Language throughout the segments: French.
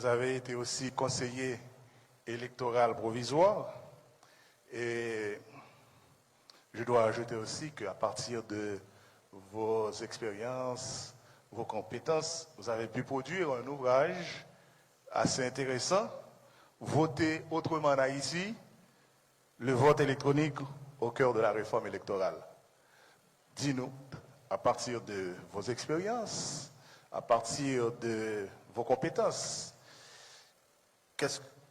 vous avez été aussi conseiller électoral provisoire. Et je dois ajouter aussi qu'à partir de vos expériences, vos compétences, vous avez pu produire un ouvrage assez intéressant, Voter autrement en Haïti, le vote électronique au cœur de la réforme électorale. Dis-nous, à partir de vos expériences, à partir de vos compétences,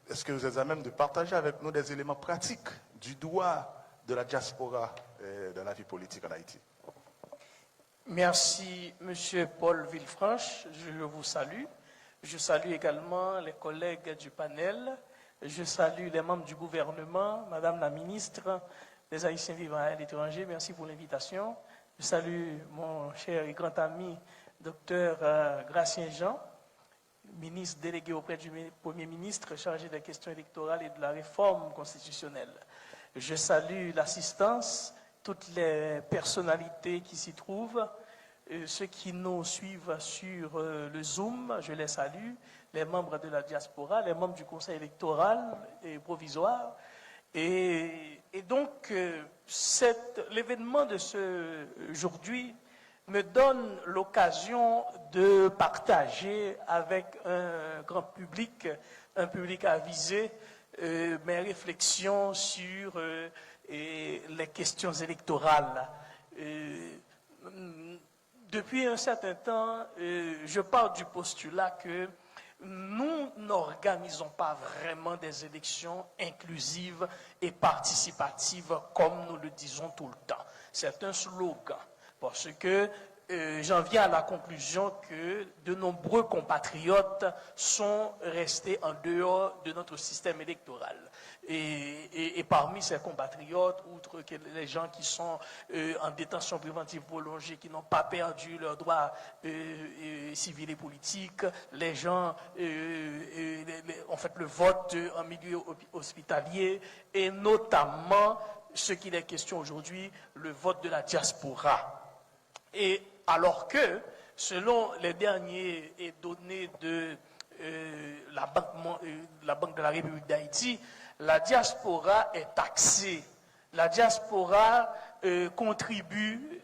est-ce que vous êtes à même de partager avec nous des éléments pratiques du droit de la diaspora dans la vie politique en Haïti? Merci, Monsieur Paul Villefranche. Je vous salue. Je salue également les collègues du panel. Je salue les membres du gouvernement, Madame la ministre des Haïtiens vivant à l'étranger. Merci pour l'invitation. Je salue mon cher et grand ami, Dr Gratien Jean, ministre délégué auprès du Premier ministre chargé des questions électorales et de la réforme constitutionnelle. Je salue l'assistance, toutes les personnalités qui s'y trouvent, ceux qui nous suivent sur le Zoom, je les salue, les membres de la diaspora, les membres du conseil électoral et provisoire. Et donc, l'événement de ce aujourd'hui me donne l'occasion de partager avec un grand public, un public avisé, mes réflexions sur les questions électorales. Depuis un certain temps, je pars du postulat que nous n'organisons pas vraiment des élections inclusives et participatives comme nous le disons tout le temps. C'est un slogan parce que j'en viens à la conclusion que de nombreux compatriotes sont restés en dehors de notre système électoral. Et parmi ces compatriotes, outre que les gens qui sont en détention préventive prolongée, qui n'ont pas perdu leurs droits civils et politiques, les gens ont fait le vote en milieu hospitalier, et notamment, ce qu'il est question aujourd'hui, le vote de la diaspora. Et alors que, selon les dernières données de la Banque de la République d'Haïti, la diaspora est taxée. La diaspora contribue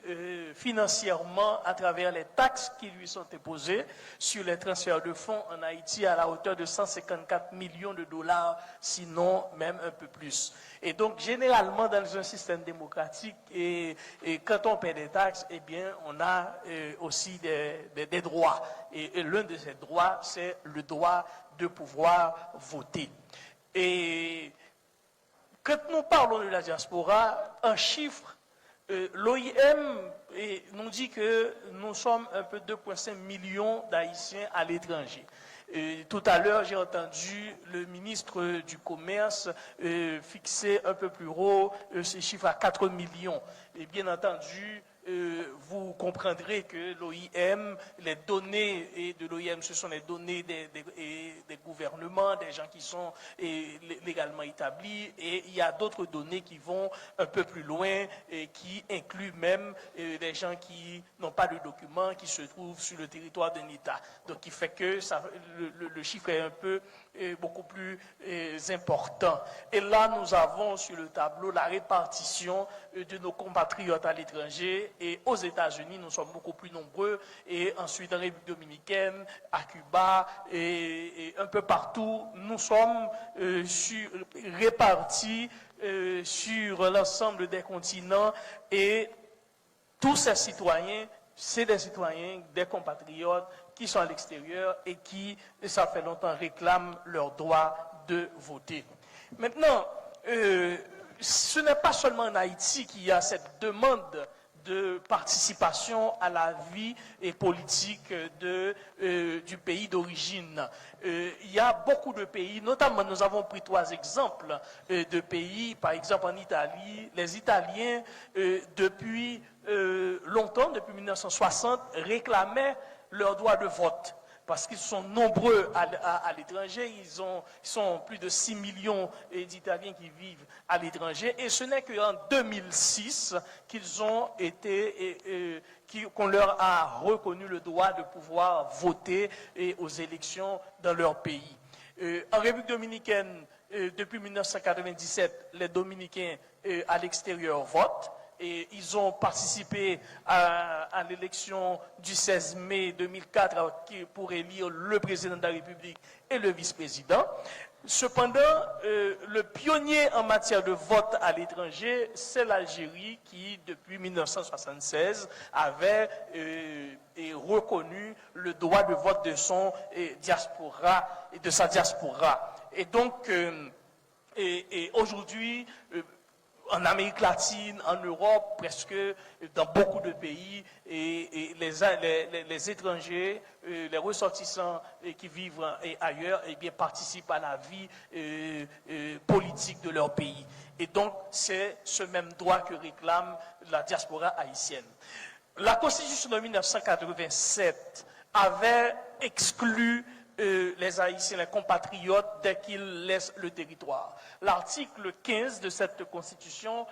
financièrement à travers les taxes qui lui sont imposées sur les transferts de fonds en Haïti à la hauteur de 154 millions de dollars, sinon même un peu plus. Et donc, généralement, dans un système démocratique, et quand on paie des taxes, eh bien, on a aussi des droits. Et l'un de ces droits, c'est le droit de pouvoir voter. Et quand nous parlons de la diaspora, un chiffre, l'OIM nous dit que nous sommes un peu 2,5 millions d'Haïtiens à l'étranger. Tout à l'heure, j'ai entendu le ministre du Commerce fixer un peu plus haut ces chiffres à 4 millions. Et bien entendu, vous comprendrez que l'OIM, les données de l'OIM, ce sont les données des gouvernements, des gens qui sont légalement établis, et il y a d'autres données qui vont un peu plus loin et qui incluent même des gens qui n'ont pas de documents, qui se trouvent sur le territoire d'un État. Donc, il fait que le chiffre est un peu beaucoup plus important. Et là, nous avons sur le tableau la répartition de nos compatriotes à l'étranger. Et aux États-Unis, nous sommes beaucoup plus nombreux. Et ensuite, en République dominicaine, à Cuba, et un peu partout, nous sommes répartis sur l'ensemble des continents. Et tous ces citoyens, c'est des citoyens, des compatriotes qui sont à l'extérieur et qui, ça fait longtemps, réclament leur droit de voter. Maintenant, ce n'est pas seulement en Haïti qu'il y a cette demande de participation à la vie politique du pays d'origine. Il y a beaucoup de pays, notamment nous avons pris 3 exemples de pays, par exemple en Italie, les Italiens depuis longtemps, depuis 1960, réclamaient leur droit de vote. parce qu'ils sont nombreux à l'étranger. Ils sont plus de 6 millions d'Italiens qui vivent à l'étranger. Et ce n'est qu'en 2006 qu'ils ont été, qu'on leur a reconnu le droit de pouvoir voter aux élections dans leur pays. En République dominicaine, depuis 1997, les Dominicains à l'extérieur votent. Et ils ont participé à l'élection du 16 mai 2004 pour élire le président de la République et le vice-président. Cependant, le pionnier en matière de vote à l'étranger, c'est l'Algérie qui, depuis 1976, avait reconnu le droit de vote de son diaspora et de sa diaspora. Et donc, aujourd'hui, en Amérique latine, en Europe, presque dans beaucoup de pays, et les étrangers, les ressortissants qui vivent ailleurs, eh bien, participent à la vie politique de leur pays. Et donc, c'est ce même droit que réclame la diaspora haïtienne. La Constitution de 1987 avait exclu les Haïtiens, les compatriotes, dès qu'ils laissent le territoire. L'article 15 de cette Constitution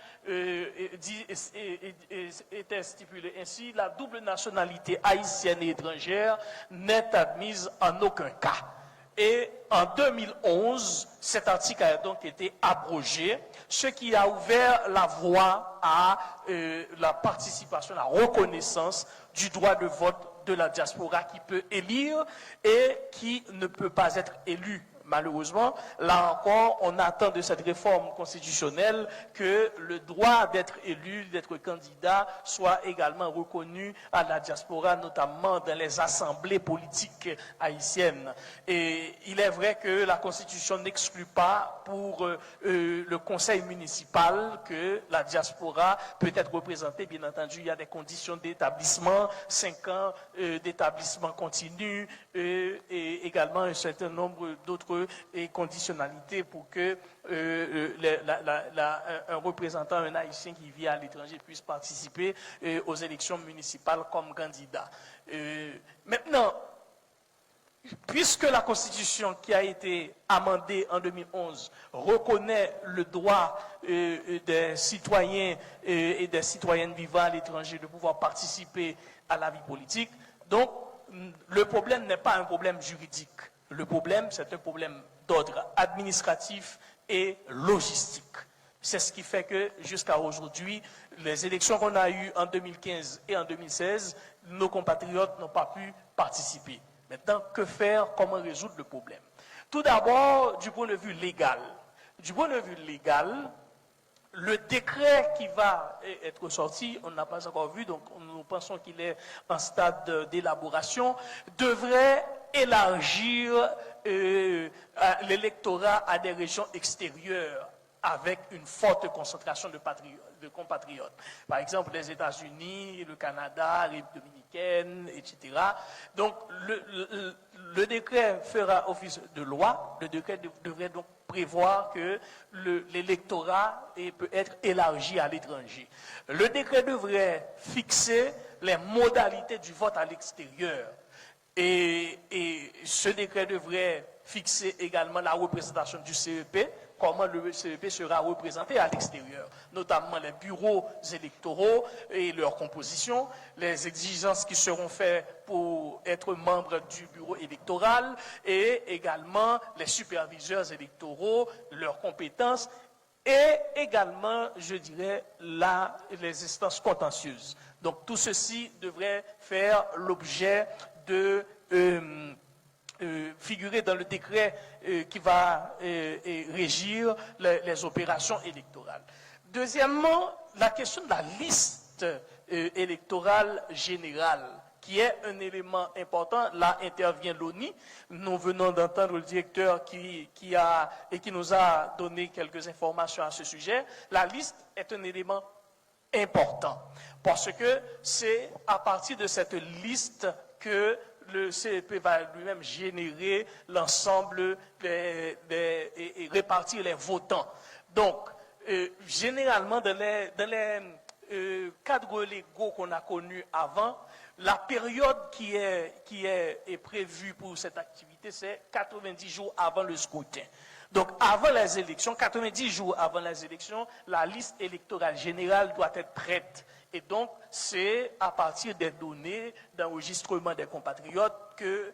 était stipulé ainsi: la double nationalité haïtienne et étrangère n'est admise en aucun cas. Et en 2011, cet article a donc été abrogé, ce qui a ouvert la voie à la participation, la reconnaissance du droit de vote de la diaspora qui peut élire et qui ne peut pas être élu. Malheureusement, là encore, on attend de cette réforme constitutionnelle que le droit d'être élu, d'être candidat, soit également reconnu à la diaspora, notamment dans les assemblées politiques haïtiennes. Et il est vrai que la Constitution n'exclut pas pour le conseil municipal que la diaspora peut être représentée. Bien entendu, il y a des conditions d'établissement, 5 ans d'établissement continu, et également un certain nombre d'autres et conditionnalités pour que un représentant, un Haïtien qui vit à l'étranger puisse participer aux élections municipales comme candidat. Maintenant, puisque la Constitution qui a été amendée en 2011 reconnaît le droit des citoyens et des citoyennes vivant à l'étranger de pouvoir participer à la vie politique, donc le problème n'est pas un problème juridique. Le problème, c'est un problème d'ordre administratif et logistique. C'est ce qui fait que jusqu'à aujourd'hui, les élections qu'on a eues en 2015 et en 2016, nos compatriotes n'ont pas pu participer. Maintenant, que faire? Comment résoudre le problème? Tout d'abord, du point de vue légal. Du point de vue légal, le décret qui va être sorti, on n'a pas encore vu, donc nous pensons qu'il est en stade d'élaboration, devrait élargir l'électorat à des régions extérieures avec une forte concentration de compatriotes. Par exemple, les États-Unis, le Canada, la République dominicaine, etc. Donc, le décret fera office de loi. Le décret devrait donc prévoir que l'électorat peut être élargi à l'étranger. Le décret devrait fixer les modalités du vote à l'extérieur. Et ce décret devrait fixer également la représentation du CEP, comment le CEP sera représenté à l'extérieur, notamment les bureaux électoraux et leur composition, les exigences qui seront faites pour être membre du bureau électoral et également les superviseurs électoraux, leurs compétences et également, je dirais, les instances contentieuses. Donc tout ceci devrait faire l'objet de figurer dans le décret qui va régir les opérations électorales. Deuxièmement, la question de la liste électorale générale, qui est un élément important. Là intervient l'ONI. Nous venons d'entendre le directeur qui nous a donné quelques informations à ce sujet. La liste est un élément important parce que c'est à partir de cette liste que le CEP va lui-même générer l'ensemble et répartir les votants. Donc, généralement, dans cadres légaux qu'on a connus avant, la période qui est prévue pour cette activité, c'est 90 jours avant le scrutin. Donc, avant les élections, 90 jours avant les élections, la liste électorale générale doit être prête. Et donc, c'est à partir des données d'enregistrement des compatriotes que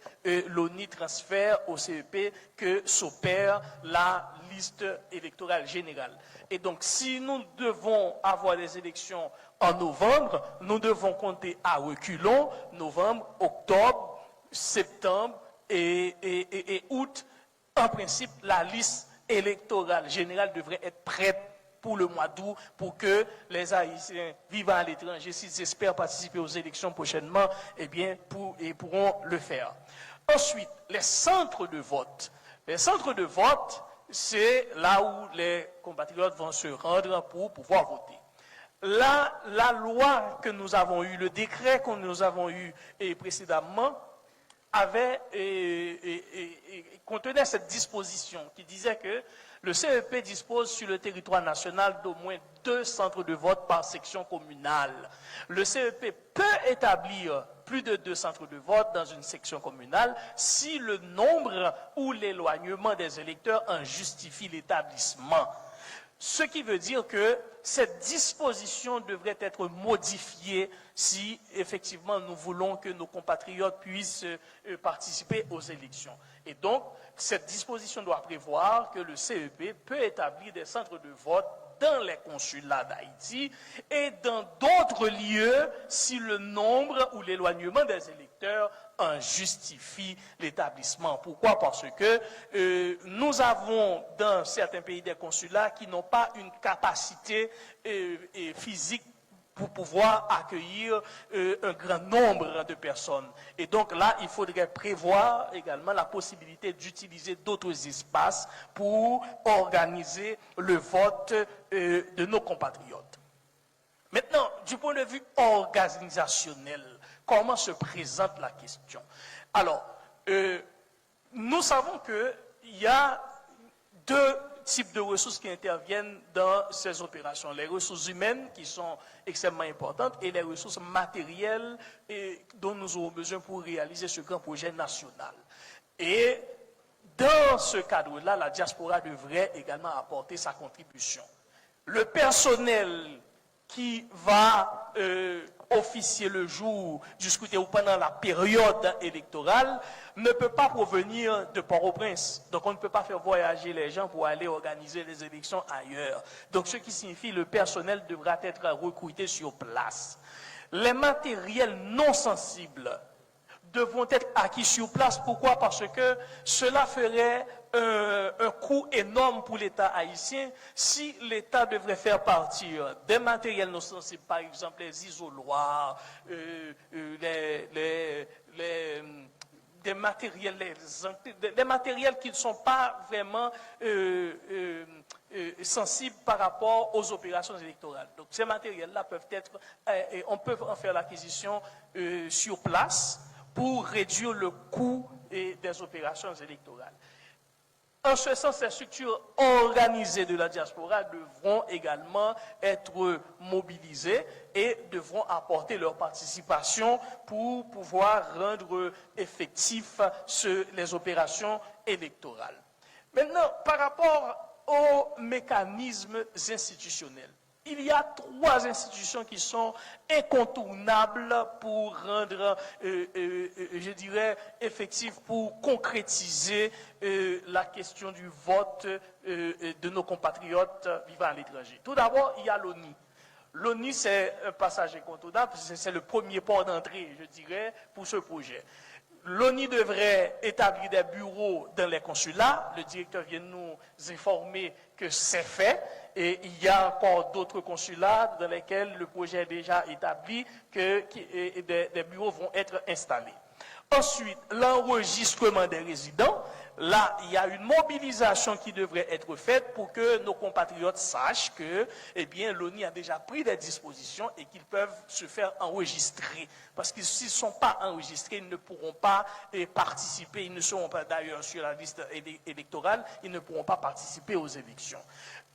l'ONI transfère au CEP que s'opère la liste électorale générale. Et donc, si nous devons avoir des élections en novembre, nous devons compter à reculons novembre, octobre, septembre et août. En principe, la liste électorale générale devrait être prête pour le mois d'août, pour que les Haïtiens vivant à l'étranger, s'ils espèrent participer aux élections prochainement, eh bien, ils pourront le faire. Ensuite, les centres de vote. Les centres de vote, c'est là où les compatriotes vont se rendre pour pouvoir voter. La loi que nous avons eue, le décret que nous avons eu précédemment, contenait cette disposition qui disait que le CEP dispose sur le territoire national d'au moins 2 centres de vote par section communale. Le CEP peut établir plus de 2 centres de vote dans une section communale si le nombre ou l'éloignement des électeurs en justifie l'établissement. Ce qui veut dire que cette disposition devrait être modifiée si effectivement nous voulons que nos compatriotes puissent participer aux élections. Et donc, cette disposition doit prévoir que le CEP peut établir des centres de vote dans les consulats d'Haïti et dans d'autres lieux si le nombre ou l'éloignement des électeurs en justifie l'établissement. Pourquoi? Parce que nous avons dans certains pays des consulats qui n'ont pas une capacité physique pour pouvoir accueillir un grand nombre de personnes. Et donc là, il faudrait prévoir également la possibilité d'utiliser d'autres espaces pour organiser le vote de nos compatriotes. Maintenant, du point de vue organisationnel, comment se présente la question? Alors, nous savons qu'il y a 2 types de ressources qui interviennent dans ces opérations. Les ressources humaines qui sont extrêmement importantes et les ressources matérielles dont nous aurons besoin pour réaliser ce grand projet national. Et dans ce cadre-là, la diaspora devrait également apporter sa contribution. Le personnel qui va officier le jour du scrutin ou pendant la période électorale ne peut pas provenir de Port-au-Prince. Donc on ne peut pas faire voyager les gens pour aller organiser les élections ailleurs. Donc ce qui signifie que le personnel devra être recruté sur place. Les matériels non sensibles devront être acquis sur place. Pourquoi? Parce que cela ferait un coût énorme pour l'État haïtien si l'État devrait faire partir des matériels non sensibles, par exemple les isoloirs, des matériels qui ne sont pas vraiment sensibles par rapport aux opérations électorales. Donc ces matériels-là peuvent être, on peut en faire l'acquisition sur place pour réduire le coût des opérations électorales. En ce sens, les structures organisées de la diaspora devront également être mobilisées et devront apporter leur participation pour pouvoir rendre effectifs les opérations électorales. Maintenant, par rapport aux mécanismes institutionnels, il y a 3 institutions qui sont incontournables pour rendre, je dirais, effectif, pour concrétiser la question du vote de nos compatriotes vivant à l'étranger. Tout d'abord, il y a l'ONI. L'ONI, c'est un passage incontournable, c'est le premier port d'entrée, je dirais, pour ce projet. L'ONI devrait établir des bureaux dans les consulats. Le directeur vient de nous informer que c'est fait. Et il y a encore d'autres consulats dans lesquels le projet est déjà établi, que des bureaux vont être installés. Ensuite, l'enregistrement des résidents. Là, il y a une mobilisation qui devrait être faite pour que nos compatriotes sachent que, eh bien, l'ONI a déjà pris des dispositions et qu'ils peuvent se faire enregistrer. Parce que s'ils ne sont pas enregistrés, ils ne pourront pas participer, ils ne seront pas d'ailleurs sur la liste électorale, ils ne pourront pas participer aux élections.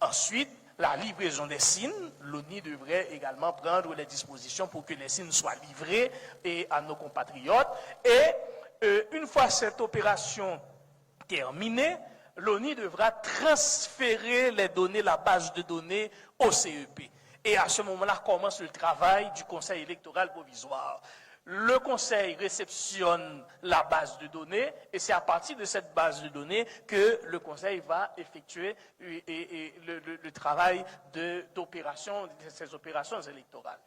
Ensuite, la livraison des signes, l'ONU devrait également prendre les dispositions pour que les signes soient livrés à nos compatriotes. Et une fois cette opération terminée, l'ONU devra transférer les données, la base de données au CEP. Et à ce moment-là commence le travail du Conseil électoral provisoire. Le Conseil réceptionne la base de données et c'est à partir de cette base de données que le Conseil va effectuer le travail d'opération, de ces opérations électorales.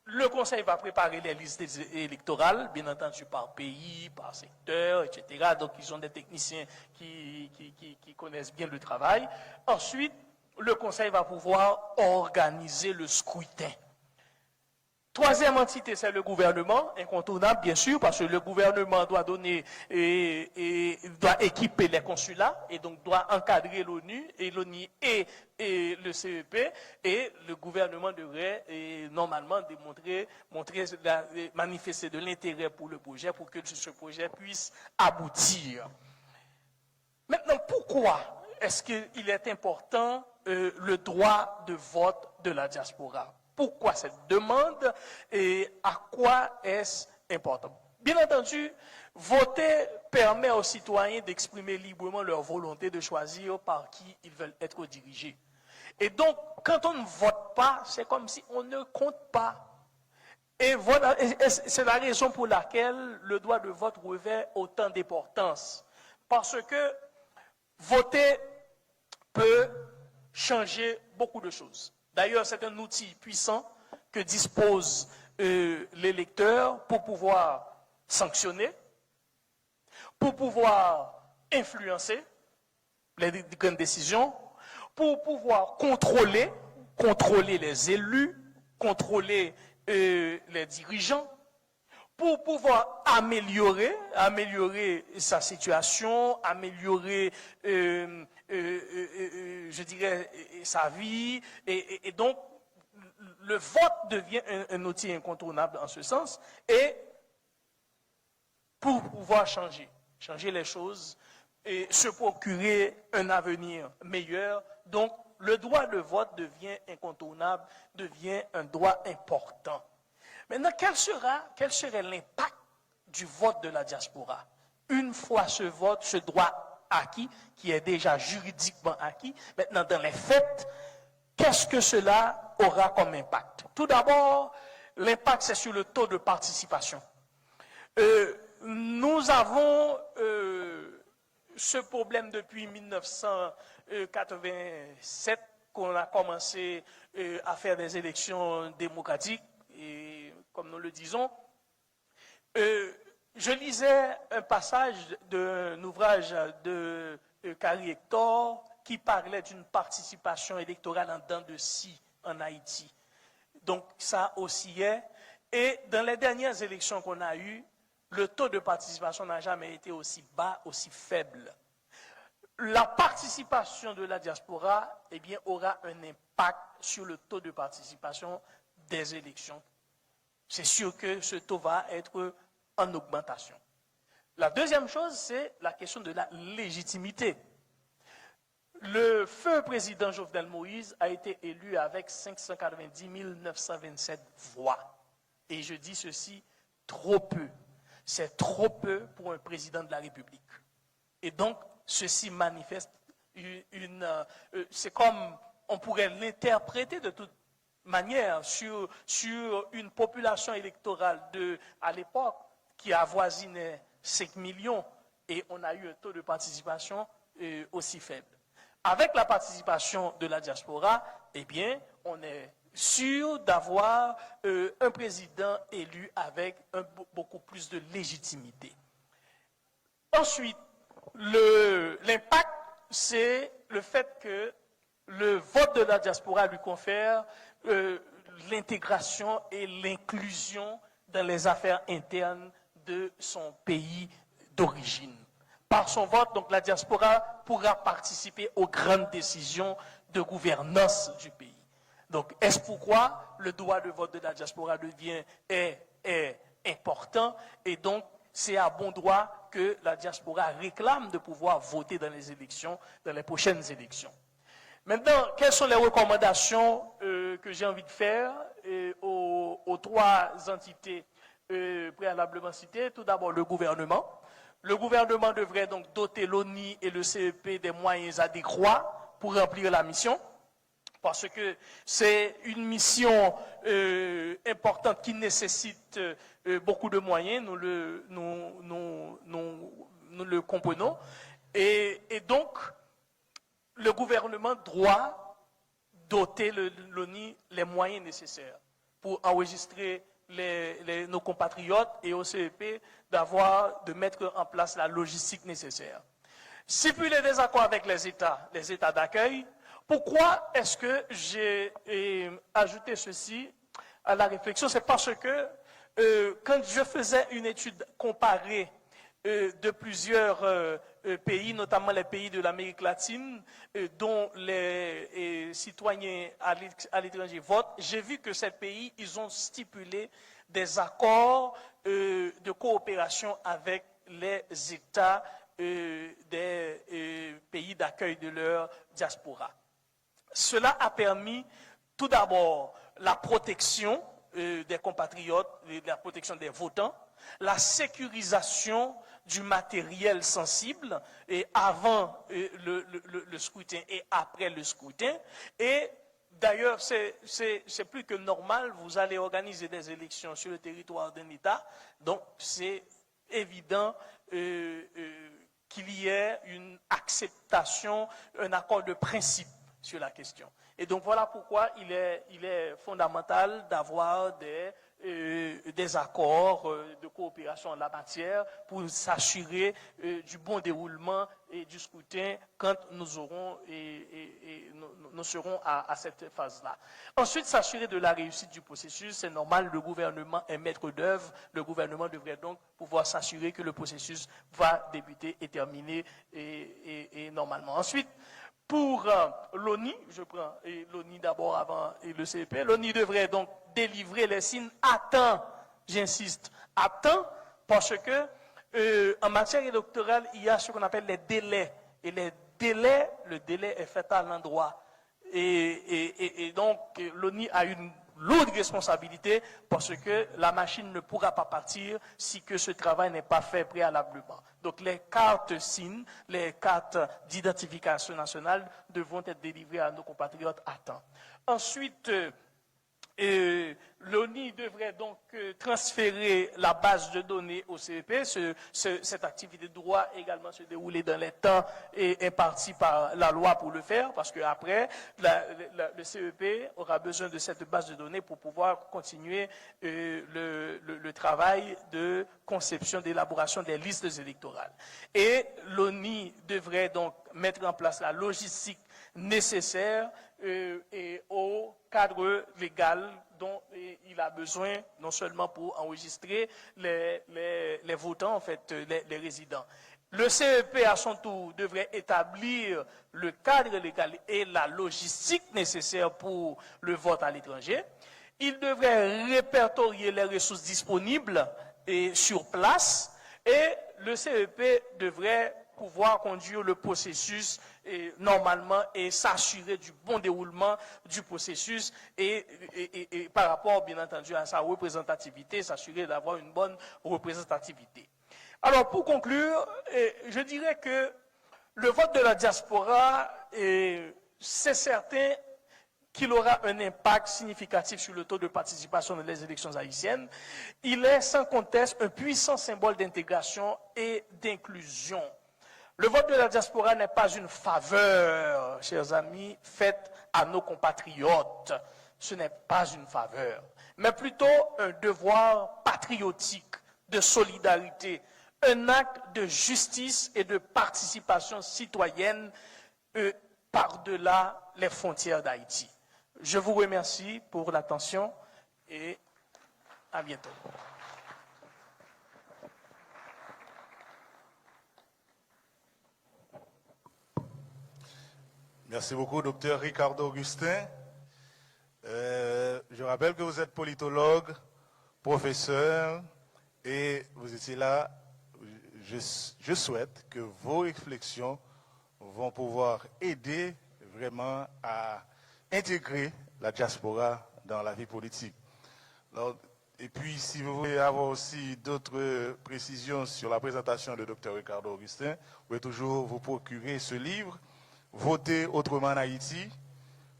Le Conseil va préparer les listes électorales, bien entendu par pays, par secteur, etc. Donc, ils ont des techniciens qui connaissent bien le travail. Ensuite, le Conseil va pouvoir organiser le scrutin. Troisième entité, c'est le gouvernement, incontournable bien sûr, parce que le gouvernement doit donner doit équiper les consulats et donc doit encadrer l'ONU et le CEP, et le gouvernement devrait normalement manifester de l'intérêt pour le projet pour que ce projet puisse aboutir. Maintenant, pourquoi est-ce qu'il est important le droit de vote de la diaspora? Pourquoi cette demande et à quoi est-ce important? Bien entendu, voter permet aux citoyens d'exprimer librement leur volonté de choisir par qui ils veulent être dirigés. Et donc, quand on ne vote pas, c'est comme si on ne compte pas. Et voilà, c'est la raison pour laquelle le droit de vote revêt autant d'importance. Parce que voter peut changer beaucoup de choses. D'ailleurs, c'est un outil puissant que dispose l'électeur pour pouvoir sanctionner, pour pouvoir influencer les grandes décisions, pour pouvoir contrôler les élus, contrôler les dirigeants, pour pouvoir améliorer sa situation, améliorer, je dirais, sa vie. Et donc, le vote devient un outil incontournable en ce sens. Et pour pouvoir changer les choses et se procurer un avenir meilleur, donc le droit de vote devient incontournable, devient un droit important. Maintenant, quel serait l'impact du vote de la diaspora? Une fois ce droit acquis, qui est déjà juridiquement acquis, maintenant dans les faits, qu'est-ce que cela aura comme impact? Tout d'abord, l'impact c'est sur le taux de participation. Nous avons ce problème depuis 1987 qu'on a commencé à faire des élections démocratiques. Et comme nous le disons, je lisais un passage d'un ouvrage de Carrie Hector qui parlait d'une participation électorale en dents de scie en Haïti. Donc ça oscillait. Et dans les dernières élections qu'on a eues, le taux de participation n'a jamais été aussi bas, aussi faible. La participation de la diaspora, eh bien, aura un impact sur le taux de participation des élections. C'est sûr que ce taux va être en augmentation. La deuxième chose, c'est la question de la légitimité. Le feu président Jovenel Moïse a été élu avec 590 927 voix. Et je dis ceci, trop peu. C'est trop peu pour un président de la République. Et donc, ceci manifeste c'est comme on pourrait l'interpréter de toute manière sur une population électorale à l'époque qui avoisinait 5 millions et on a eu un taux de participation aussi faible. Avec la participation de la diaspora, eh bien, on est sûr d'avoir un président élu avec beaucoup plus de légitimité. Ensuite, l'impact, c'est le fait que le vote de la diaspora lui confère l'intégration et l'inclusion dans les affaires internes de son pays d'origine. Par son vote, donc, la diaspora pourra participer aux grandes décisions de gouvernance du pays. Donc, est-ce pourquoi le droit de vote de la diaspora est important et donc c'est à bon droit que la diaspora réclame de pouvoir voter dans les élections, dans les prochaines élections. Maintenant, quelles sont les recommandations que j'ai envie de faire aux trois entités préalablement citées? Tout d'abord, le gouvernement. Le gouvernement devrait donc doter l'ONI et le CEP des moyens adéquats pour remplir la mission, parce que c'est une mission importante qui nécessite beaucoup de moyens, nous le comprenons, et donc le gouvernement doit doter l'ONI les moyens nécessaires pour enregistrer nos compatriotes et au CEP de mettre en place la logistique nécessaire. Si puis les désaccords avec les États d'accueil, pourquoi est-ce que j'ai ajouté ceci à la réflexion? C'est parce que quand je faisais une étude comparée de plusieurs pays, notamment les pays de l'Amérique latine, dont les citoyens à l'étranger votent, j'ai vu que ces pays, ils ont stipulé des accords de coopération avec les États des pays d'accueil de leur diaspora. Cela a permis tout d'abord la protection des compatriotes, la protection des votants, la sécurisation du matériel sensible et avant le scrutin et après le scrutin. Et d'ailleurs, c'est plus que normal, vous allez organiser des élections sur le territoire d'un État, donc c'est évident qu'il y ait une acceptation, un accord de principe sur la question. Et donc voilà pourquoi il est fondamental d'avoir des accords de coopération en la matière pour s'assurer du bon déroulement et du scrutin quand nous serons à cette phase-là. Ensuite, s'assurer de la réussite du processus, c'est normal, le gouvernement est maître d'œuvre, le gouvernement devrait donc pouvoir s'assurer que le processus va débuter et terminer et normalement. Ensuite, pour l'ONI, je prends l'ONI d'abord avant et le CEP, l'ONI devrait donc délivrer les signes à temps, j'insiste, à temps, parce que en matière électorale, il y a ce qu'on appelle les délais. Et le délai est fait à l'endroit. Et donc, l'ONI a une lourde responsabilité parce que la machine ne pourra pas partir si que ce travail n'est pas fait préalablement. Donc les cartes SIN, les cartes d'identification nationale devront être délivrées à nos compatriotes à temps. Ensuite, l'ONI devrait donc transférer la base de données au CEP. Cette activité doit également se dérouler dans les temps et impartis par la loi pour le faire, parce qu'après, le CEP aura besoin de cette base de données pour pouvoir continuer le travail de conception, d'élaboration des listes électorales. Et l'ONI devrait donc mettre en place la logistique nécessaire et au cadre légal dont il a besoin, non seulement pour enregistrer les votants, en fait, les résidents. Le CEP, à son tour, devrait établir le cadre légal et la logistique nécessaire pour le vote à l'étranger. Il devrait répertorier les ressources disponibles sur place et le CEP devrait pouvoir conduire le processus normalement et s'assurer du bon déroulement du processus et par rapport, bien entendu, à sa représentativité, s'assurer d'avoir une bonne représentativité. Alors, pour conclure, je dirais que le vote de la diaspora, c'est certain qu'il aura un impact significatif sur le taux de participation dans les élections haïtiennes. Il est sans conteste un puissant symbole d'intégration et d'inclusion. Le vote de la diaspora n'est pas une faveur, chers amis, faite à nos compatriotes. Ce n'est pas une faveur, mais plutôt un devoir patriotique, de solidarité, un acte de justice et de participation citoyenne par-delà les frontières d'Haïti. Je vous remercie pour l'attention et à bientôt. Merci beaucoup, docteur Ricardo Augustin. Je rappelle que vous êtes politologue, professeur, et vous étiez là. Je souhaite que vos réflexions vont pouvoir aider vraiment à intégrer la diaspora dans la vie politique. Alors, et puis, si vous voulez avoir aussi d'autres précisions sur la présentation de Dr Ricardo Augustin, vous pouvez toujours vous procurer ce livre, Voter autrement en Haïti,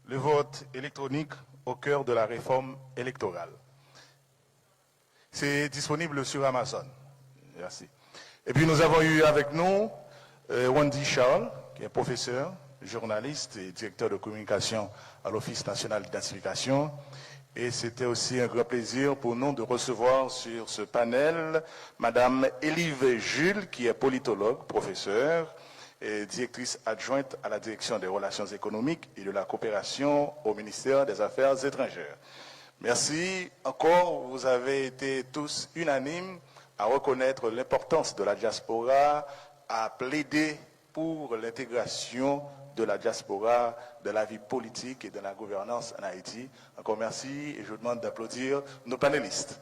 le vote électronique au cœur de la réforme électorale. C'est disponible sur Amazon. Merci. Et puis nous avons eu avec nous Wendy Charles, qui est professeur, journaliste et directeur de communication à l'Office national d'identification. Et c'était aussi un grand plaisir pour nous de recevoir sur ce panel Madame Élive Jules, qui est politologue, professeure et directrice adjointe à la direction des relations économiques et de la coopération au ministère des Affaires étrangères. Merci encore, vous avez été tous unanimes à reconnaître l'importance de la diaspora, à plaider pour l'intégration de la diaspora, de la vie politique et de la gouvernance en Haïti. Encore merci et je vous demande d'applaudir nos panélistes.